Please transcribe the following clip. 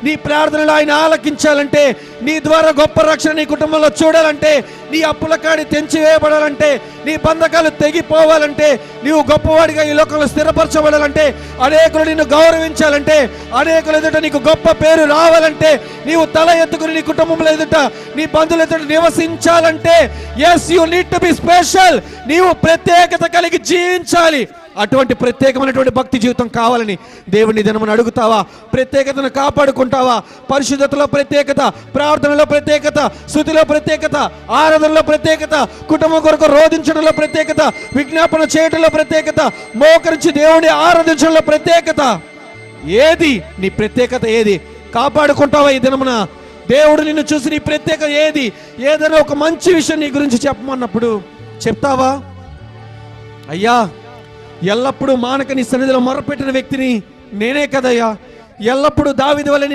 నీ ప్రార్థనలు ఆయన ఆలకించాలంటే, నీ ద్వారా గొప్ప రక్షణ నీ కుటుంబంలో చూడాలంటే, నీ అప్పుల కాడి తెంచివేయబడాలంటే, నీ బంధకాలు తెగిపోవాలంటే, నీవు గొప్పవాడిగా ఈ లోకంలో స్థిరపరచబడాలంటే, అనేకులు నిన్ను గౌరవించాలంటే, అనేకుల ఎదుట నీకు గొప్ప పేరు రావాలంటే, నీవు తల ఎత్తుకుని నీ కుటుంబంలో ఎదుట, నీ బంధువుల ఎదుట నివసించాలంటే, yes you need to be special. నీవు ప్రత్యేకత కలిగి జీవించాలి. అటువంటి ప్రత్యేకమైనటువంటి భక్తి జీవితం కావాలని దేవుని దినమును అడుగుతావా? ప్రత్యేకతను కాపాడుకుంటావా? పరిశుద్ధతలో ప్రత్యేకత, ప్రార్థనలో ప్రత్యేకత, స్తుతిలో ప్రత్యేకత, ఆరాధనలో ప్రత్యేకత, కుటుంబం కొరకు రోధించడంలో ప్రత్యేకత, విజ్ఞాపన చేయడంలో ప్రత్యేకత, మోకరించి దేవుని ఆరాధించడంలో ప్రత్యేకత. ఏది నీ ప్రత్యేకత? ఏది కాపాడుకుంటావా ఈ దినమున? దేవుడు నిన్ను చూసి నీ ప్రత్యేకత ఏది? ఏదైనా ఒక మంచి విషయం నీ గురించి చెప్పమన్నప్పుడు చెప్తావా? అయ్యా, ఎల్లప్పుడూ మానక నీ సన్నిధిలో మొరపెట్టిన వ్యక్తిని నేనే కదయ్యా, ఎల్లప్పుడూ దావీదు వలె